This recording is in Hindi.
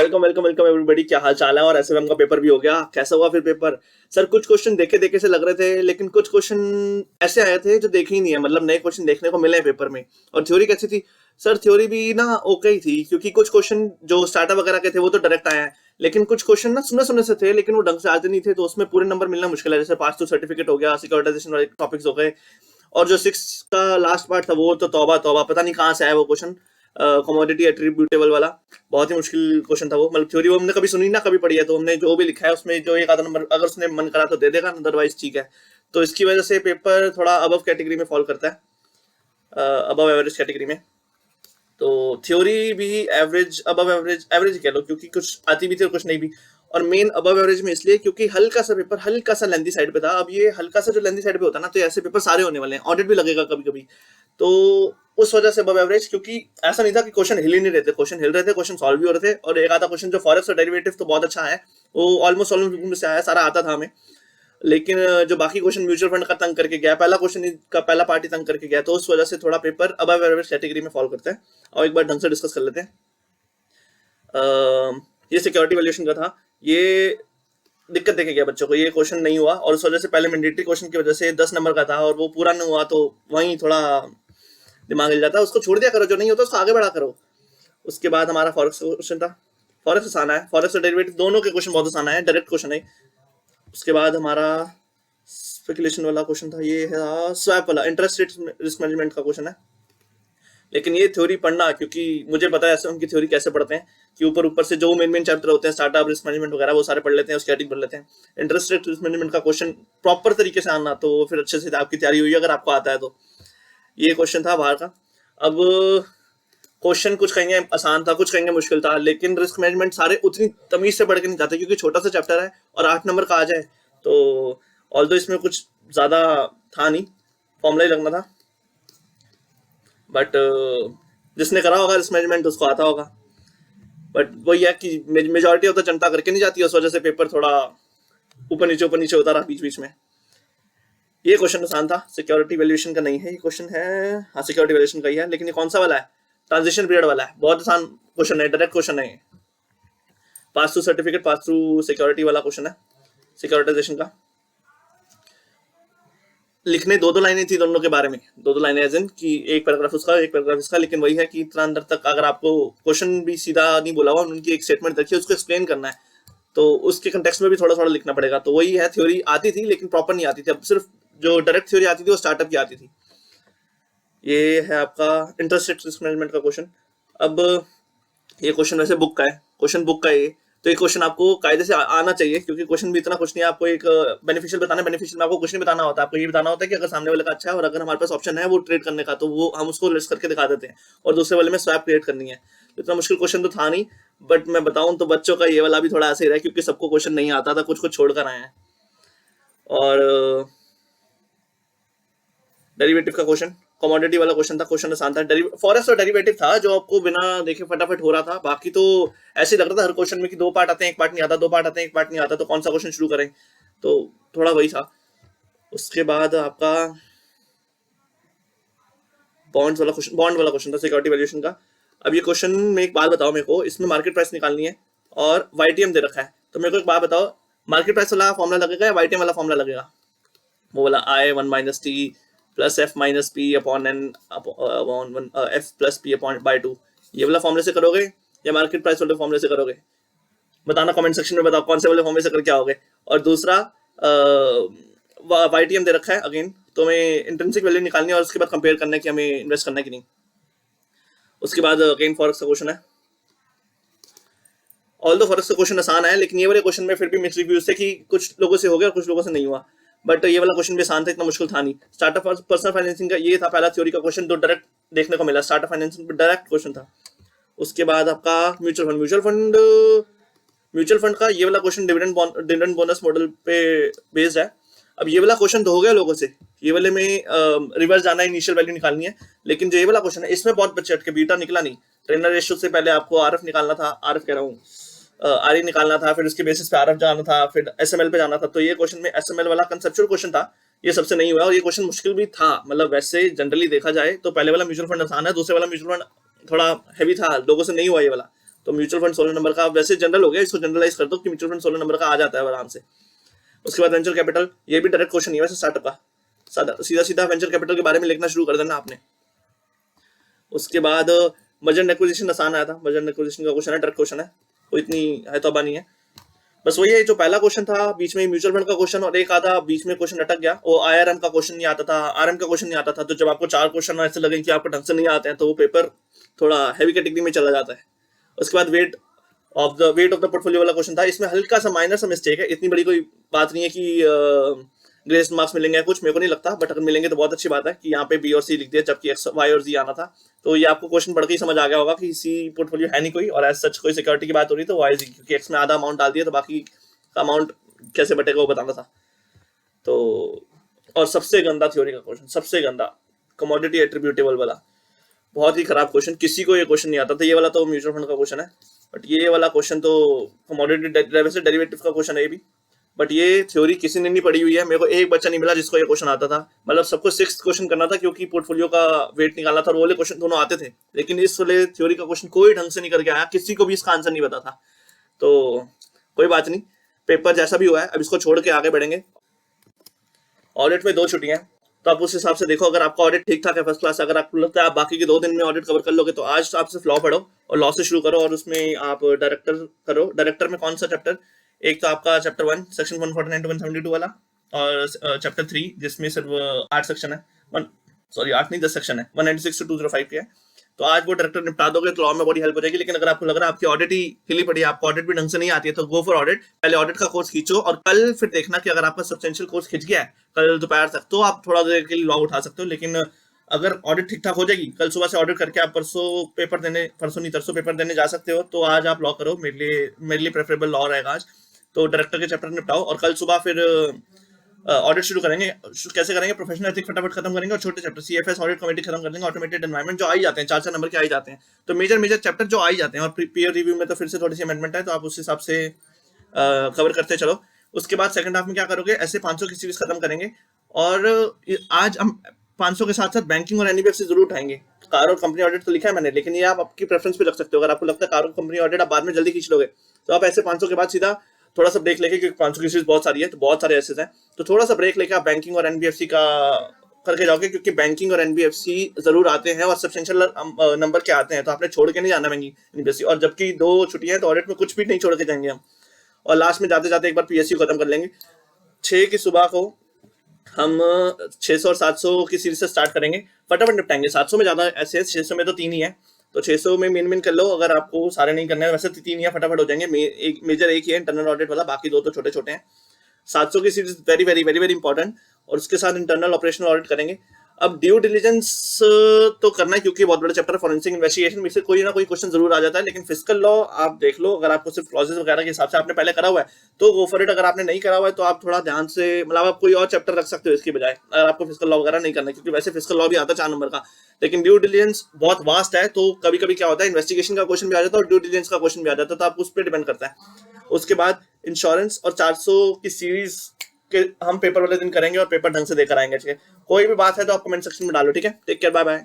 Welcome welcome welcome everybody. क्या हाल चाल है? और एसएफएम का पेपर भी हो गया। कैसा हुआ फिर पेपर? सर कुछ क्वेश्चन देखे देखे से लग रहे थे, लेकिन कुछ क्वेश्चन ऐसे आए थे जो देखे ही नहीं है, मतलब नए क्वेश्चन देखने को मिले हैं पेपर में। और थ्योरी कैसी थी? सर थ्योरी भी ना ओके ही थी, क्योंकि कुछ क्वेश्चन जो स्टार्टअप वगैरह के थे वो तो डायरेक्ट आए हैं, लेकिन कुछ क्वेश्चन ना सुने सुने से थे, लेकिन वो ढंग से आते नहीं थे, तो उसमें पूरे नंबर मिलना मुश्किल है। जैसे पास टू सर्टिफिकेट हो गया, सिक्योरिटाइजेशन वाले टॉपिक्स हो गए, और जो 6 का लास्ट पार्ट था वो तो तौबा तौबा, पता नहीं कहाँ से आया वो क्वेश्चन। कमोडिटी एट्रीब्यूटेबल वाला बहुत ही मुश्किल क्वेश्चन था वो। मतलब थ्योरी वो हमने कभी सुनी ना कभी पढ़ी है, तो हमने जो भी लिखा है उसमें जो एक आधा नंबर अगर उसने मन करा तो दे देगा, अदरवाइज ठीक है। तो इसकी वजह से पेपर थोड़ा अबव कैटेगरी में फॉल करता है, अबव एवरेज कैटेगरी में। तो थ्योरी भी एवरेज, अबव एवरेज, एवरेज कह लो, क्योंकि कुछ आती भी थी और कुछ नहीं भी। और मेन अबव एवरेज में इसलिए क्योंकि हल्का सा पेपर हल्का सा लेंथी साइड पे था। अब ये हल्का सा जो लेंथी साइड पे होता है ना, तो ऐसे पेपर सारे होने वाले हैं, ऑडिट भी लगेगा कभी कभी, तो उस वजह से अबव एवरेज। क्योंकि ऐसा नहीं था कि क्वेश्चन हिल ही नहीं रहे थे, क्वेश्चन हिल रहे थे, क्वेश्चन सॉल्व भी हो रहे थे। और एक आधा क्वेश्चन जो फॉरेक्स और डेरिवेटिव तो बहुत अच्छा है, वो ऑलमोस्ट सॉल्व से आया, सारा आता था हमें। लेकिन जो बाकी क्वेश्चन म्यूचुअल फंड का तंग करके गया, पहला क्वेश्चन का पहला पार्टी तंग करके गया, तो उस वजह से थोड़ा पेपर अबव एवरेज कैटेगरी में फॉल करता है। और एक बार ढंग से डिस्कस कर लेते हैं। ये सिक्योरिटी वैल्यूएशन का था, ये दिक्कत देखे गया बच्चों को, ये क्वेश्चन नहीं हुआ, और उस वजह से पहले मैंडेटरी क्वेश्चन की वजह से 10 नंबर का था और वो पूरा नहीं हुआ, तो वहीं थोड़ा दिमाग हिल जाता है। उसको छोड़ दिया करो, जो नहीं होता उसको आगे बढ़ा करो। उसके बाद हमारा फॉरेक्स क्वेश्चन था, फॉरेक्स आसाना है, फॉरेक्स और डेरिवेटिव दोनों के क्वेश्चन बहुत आसान है, डायरेक्ट क्वेश्चन है। उसके बाद हमारा स्पेकुलेशन वाला क्वेश्चन था, ये है स्वैप वाला, इंटरेस्ट रेट रिस्क मैनेजमेंट का क्वेश्चन है। लेकिन ये थ्योरी पढ़ना, क्योंकि मुझे पता है ऐसे उनकी थ्योरी कैसे पढ़ते हैं, कि ऊपर ऊपर से जो मेन चैप्टर होते हैं, स्टार्टअप, रिस्क मैनेजमेंट वगैरह, वो सारे पढ़ लेते हैं, उसकी हेडिंग पढ़ लेते हैं। इंटरेस्ट रेट रिस्क मैनेजमेंट का क्वेश्चन प्रॉपर तरीके से आना, तो फिर अच्छे से आपकी तैयारी हुई अगर आपको आता है तो। ये क्वेश्चन था बाहर का। अब क्वेश्चन कुछ कहेंगे आसान था, कुछ कहेंगे मुश्किल था, लेकिन रिस्क मैनेजमेंट सारे उतनी तमीज से पढ़ के नहीं जाते, क्योंकि छोटा सा चैप्टर है और 8 नंबर का आ जाए तो। ऑल्दो इसमें कुछ ज्यादा था नहीं, फॉर्मूला ही लगना था, बट जिसने करा होगा रिस्क मैनेजमेंट उसको आता होगा। बट वही है कि मेजोरिटी ऑफ द जनता करके नहीं जाती, उस वजह से पेपर थोड़ा ऊपर नीचे होता रहा बीच बीच में। ये क्वेश्चन आसान था, सिक्योरिटी वैल्यूएशन का नहीं है ये क्वेश्चन है, हाँ सिक्योरिटी वैल्यूएशन का ही है, लेकिन ये कौन सा वाला है? ट्रांजिशन पीरियड वाला है। बहुत आसान क्वेश्चन है, डायरेक्ट क्वेश्चन है। Pass through certificate, pass through security वाला क्वेश्चन है, सिक्योरिटाइजेशन का। लिखने दो लाइनें थी दोनों के बारे में, दो लाइनें एज इन कि एक पैराग्राफ उसका एक पैराग्राफ इसका, लेकिन वही है कि इतना अंदर तक अगर आपको क्वेश्चन भी सीधा नहीं बोला हुआ, उनकी एक स्टेटमेंट रखी है, उसको एक्सप्लेन करना है, तो उसके कंटेक्स्ट में भी थोड़ा थोड़ा लिखना पड़ेगा। तो वही है, थ्योरी आती थी लेकिन प्रॉपर नहीं आती थी। अब सिर्फ जो डायरेक्ट थ्योरी आती थी वो स्टार्टअप की आती थी। ये है आपका इंटरेस्ट रेट रिस्क मैनेजमेंट का क्वेश्चन। अब ये क्वेश्चन वैसे बुक का है, क्वेश्चन बुक का है, तो ये क्वेश्चन आपको कायदे से आना चाहिए, क्योंकि क्वेश्चन भी इतना कुछ नहीं है। आपको एक बेनिफिशियल बताना है, बेनिफिशियल में आपको कुछ नहीं बताना होता, आपको ये बताना होता है कि अगर सामने वाले का अच्छा है और अगर हमारे पास ऑप्शन है वो ट्रेड करने का, तो वो हम उसको लिस्ट करके दिखा देते हैं, और दूसरे वाले में स्वैप क्रिएट करनी है। तो इतना मुश्किल क्वेश्चन तो था नहीं, बट मैं बताऊं तो बच्चों का ये वाला भी थोड़ा ऐसे ही रहा, क्योंकि सबको क्वेश्चन नहीं आता था, कुछ कुछ छोड़ कर आए हैं। और डेरिवेटिव का क्वेश्चन, कमोडिटी वाला क्वेश्चन था, क्वेश्चन आसान था। फॉरेक्स और डेरिवेटिव था जो आपको बिना देखे फटाफट हो रहा था। बाकी तो ऐसे लग रहा था हर क्वेश्चन में कि 2 पार्ट आते हैं 1 पार्ट नहीं आता, 2 पार्ट आते हैं 1 पार्ट नहीं आता, तो कौन सा क्वेश्चन शुरू करें, तो थोड़ा वही था। उसके बाद आपका बॉन्ड वाला क्वेश्चन था, सिक्योरिटी वैल्यूएशन का। अब ये क्वेश्चन में एक बात बताओ मेरे को, इसमें मार्केट प्राइस निकालनी है और वाईटीएम दे रखा है, तो मेरे को एक बात बताओ, मार्केट प्राइस वाला फॉर्मूला लगेगा या वाईटीएम वाला फॉर्मूला लगेगा? वो वाला I1 - T plus F - P upon N upon F plus P upon bye 2, ये वाला फॉर्मूले से करोगे या मार्केट प्राइस वाले फॉर्मूले से करोगे? बताना कमेंट सेक्शन में, बताओ कौन से वाले फॉर्मूले से करके आओगे। और दूसरा वाईटीएम दे रखा है अगेन, तो हमें इंट्रिंसिक वैल्यू निकालनी है और उसके बाद कंपेयर करना है कि हमें इन्वेस्ट करना है कि नहीं। उसके बाद अगेन फॉरेक्स का क्वेश्चन है। ऑल दो फॉरेक्स का क्वेश्चन आसान है, लेकिन ये वाले क्वेश्चन में फिर भी मिक्स रिव्यूज थे कि कुछ लोगों से हो गया और कुछ लोगों से नहीं हुआ, बट ये वाला क्वेश्चन भी आसान था, इतना मुश्किल था नहीं। स्टार्टअप पर्सनल फाइनेंसिंग का ये था पहला थ्योरी का क्वेश्चन, तो डायरेक्ट देखने को मिला, स्टार्टअप फाइनेंसिंग डायरेक्ट क्वेश्चन था। उसके बाद आपका म्यूचुअल फंड का ये वाला क्वेश्चन डिविडेंड बोनस मॉडल पे बेस्ड है। अब ये वाला क्वेश्चन तो हो गया लोगों से, ये वाले में रिवर्स जाना है, इनिशियल वैल्यू निकालनी है, लेकिन जो ये वाला क्वेश्चन है इसमें बहुत बच्चे अटके, बीटा निकला नहीं। ट्रेनर रेशियो से पहले आपको आरएफ निकालना था, आरएफ कह रहा हूँ आरई निकालना था, फिर उसके बेसिस पे आरएफ जाना था, फिर एसएमएल पे जाना था। तो ये क्वेश्चन में एसएमएल वाला कंसेप्चुअल क्वेश्चन था, ये सबसे नहीं हुआ, और ये क्वेश्चन मुश्किल भी था। मतलब वैसे जनरली देखा जाए तो पहले वाला म्यूचुअल फंड आसान है, दूसरे वाला म्यूचुअल फंड थोड़ा हैवी था, लोगों से नहीं हुआ ये वाला, तो म्यूचुअल फंड 16 नंबर का, वैसे जनरल हो गया, इसको जनरलाइज कर दो कि म्यूचुअल फंड 16 नंबर का आ जाता है आराम से। उसके बाद वेंचर कैपिटल, ये भी डायरेक्ट क्वेश्चन नहीं है वैसे स्टार्टअप का, सीधा सीधा वेंचर कैपिटल के बारे में लिखना शुरू कर देना आपने। उसके बाद मर्जर एंड एक्विजिशन आसान आया था, मर्जर एंड एक्विजिशन का क्वेश्चन है, डायरेक्ट क्वेश्चन है, कोई इतनी है तो नहीं है। बस वही है, जो पहला क्वेश्चन था बीच में म्यूचुअल फंड का क्वेश्चन और एक आधा बीच में क्वेश्चन अटक गया, वो आईआरएम का क्वेश्चन नहीं आता था, आरएम का क्वेश्चन नहीं आता था। तो जब आपको 4 क्वेश्चन ऐसे लगे कि आपको ढंग से नहीं आते हैं तो वो पेपर थोड़ा हैवी कैटेगरी में चला जाता है। उसके बाद वेट ऑफ द पोर्टफोलियो वाला क्वेश्चन था, इसमें हल्का सा माइनर सा मिस्टेक है, इतनी बड़ी कोई बात नहीं है कि ग्रेस मार्क्स मिलेंगे कुछ, मेरे को नहीं लगता, बट अगर मिलेंगे तो बहुत अच्छी बात है कि यहाँ पे बी और सी लिख दिया जबकि वाई और जी आना था। तो ये आपको क्वेश्चन पढ़ के ही समझ आ गया होगा कि सी पोर्टफोलियो है नहीं कोई, और एज सच कोई सिक्योरिटी की बात हो रही तो वाई जी, क्योंकि एक्स में आधा अमाउंट डाल दिया तो बाकी का अमाउंट कैसे बटेगा वो बताना था। तो और सबसे गंदा थ्योरी का क्वेश्चन, सबसे गंदा कमोडिटी एट्रीब्यूटेबल वाला, बहुत ही खराब क्वेश्चन, किसी को ये क्वेश्चन नहीं आता था। ये वाला तो म्यूचुअल फंड का क्वेश्चन है, बट ये वाला क्वेश्चन तो कमोडिटी वैसे डेरिवेटिव का क्वेश्चन है ये भी, बट ये थ्योरी किसी ने नहीं पढ़ी हुई है। मेरे को एक बच्चा नहीं मिला जिसको ये क्वेश्चन आता था, मतलब सबको 6th क्वेश्चन करना था क्योंकि पोर्टफोलियो का वेट निकालना था और वो वाले क्वेश्चन दोनों आते थे, लेकिन इस वाले थ्योरी का क्वेश्चन कोई ढंग से नहीं करके आया, किसी को भी इसका आंसर नहीं पता था। तो कोई बात नहीं, पेपर जैसा भी हुआ है अब इसको छोड़ के आगे बढ़ेंगे। ऑडिट में 2 छुट्टियां, तो आप उस हिसाब से देखो, अगर आपका ऑडिट ठीक ठाक है फर्स्ट क्लास, अगर आपको लगता है आप बाकी के 2 दिन में ऑडिट कवर कर लोगे तो आज आप सिर्फ लॉ पढ़ो और लॉ से शुरू करो और उसमें आप डायरेक्टर करो। डायरेक्टर में कौन सा चैप्टर, एक तो आपका चैप्टर 1 सेक्शन 149 to 172 वाला, और चैप्टर 3 जिसमें सिर्फ 8 सेक्शन है, 8 नहीं 10 सेक्शन है, 196 to 205 के है। तो आज वो डायरेक्टर निपटा दोगे तो लॉ में बड़ी हेल्प हो जाएगी। लेकिन अगर आपको लग रहा है आपकी ऑडिट ही हिली पड़ी है, आपको ऑडिट भी ढंग से नहीं आती है, तो गो फॉर ऑडिट, पहले ऑडिट का कोर्स खींचो और कल फिर देखना कि अगर आपका सब्सटेंशियल कोर्स खिंच गया है कल दोपहर तक तो आप थोड़ा देर के लिए लॉ उठा सकते हो। लेकिन अगर ऑडिट ठीक ठाक हो जाएगी, कल सुबह से ऑडिट करके आप परसों पेपर देने जा सकते हो, तो आज आप लॉ करो, मेरे लिए प्रेफरेबल लॉ रहेगा आज। तो डायरेक्टर के चैप्टर निपटाओ और कल सुबह फिर ऑडिट शुरू करेंगे। कैसे करेंगे, प्रोफेशनल एथिक्स फटाफट खत्म करेंगे और छोटे चैप्टर सीएफएस ऑडिट कमेटी खत्म कर देंगे, ऑटोमेटेड एनवायरनमेंट जो आ ही जाते हैं, 4 नंबर के आ ही जाते हैं। तो मेजर चैप्टर जो आ ही जाते हैं, और पीयर रिव्यू में तो फिर से थोड़ी सी अमेंडमेंट है, तो आप उस हिसाब से कवर करते चलो। उसके बाद सेकंड हाफ में क्या करोगे, ऐसे 500 की सीरीज खत्म करेंगे और आज हम 500 के साथ साथ बैंकिंग और एनबीएफसी जरूर उठाएंगे। कार और कंपनी ऑडिट तो लिखा है मैंने, लेकिन ये आप आपकी प्रेफरेंस पे रख सकते हो। अगर आपको लगता है कार और कंपनी ऑडिट आप बाद में जल्दी खींच लोगे तो आप ऐसे 500 के बाद सीधा थोड़ा सा ब्रेक लेके, क्योंकि 500 की सीरीज बहुत सारी है तो बहुत सारे ऐसे हैं, तो थोड़ा सा ब्रेक लेके आप बैंकिंग और एनबीएफसी का करके जाओगे, क्योंकि बैंकिंग और एनबीएफसी जरूर आते हैं और सब्सटेंशियल नंबर के आते हैं, तो आपने छोड़ के नहीं जाना बैंकिंग एनबीएफसी। और जबकि 2 छुट्टियां हैं तो ऑडिट में कुछ भी नहीं छोड़ के जाएंगे हम। और लास्ट में जाते जाते एक बार पीएसयू खत्म कर लेंगे। 6 की सुबह को हम 600 और 700 की सीरीज से स्टार्ट करेंगे, फटाफट निपटाएंगे। 700 में ज्यादा ऐसे है, 600 में तो 3 ही है, तो 600 में मेन कर लो। अगर आपको सारे नहीं करने हैं, वैसे 3 ही फटाफट हो जाएंगे। एक मेजर एक ही है इंटरनल ऑडिट वाला, बाकी 2 तो छोटे छोटे हैं। 700 की series very very very very important, और उसके साथ इंटरनल ऑपरेशनल ऑडिट करेंगे। अब ड्यू डिलिजेंस तो करना है क्योंकि बहुत बड़ा चैप्टर है, फॉरेंसिक इन्वेस्टिगेशन में से कोई ना कोई क्वेश्चन जरूर आ जाता है। लेकिन फिस्कल लॉ आप देख लो, अगर आपको सिर्फ क्लॉजेस वगैरह के हिसाब से आपने पहले करा हुआ है तो गो फॉर इट। अगर आपने नहीं करा हुआ है तो आप थोड़ा ध्यान से, मतलब आप कोई और चैप्टर रख सकते हो इसकी बजाय, अगर आपको फिस्कल लॉ वगैरह नहीं करना है, क्योंकि वैसे फिस्कल लॉ भी आता है 4 नंबर का। लेकिन ड्यू डिलिजेंस बहुत वास्ट है, तो कभी कभी क्या होता है इन्वेस्टिगेशन का क्वेश्चन भी आ जाता है और ड्यू डिलिजेंस का क्वेश्चन भी आ जाता है, तो आप उस पर डिपेंड करता है। उसके बाद इंश्योरेंस और 400 की सीरीज के हम पेपर वाले दिन करेंगे और पेपर ढंग से देकर आएंगे। ठीक है, कोई भी बात है तो आप कमेंट सेक्शन में डालो। ठीक है, टेक केयर, बाय बाय।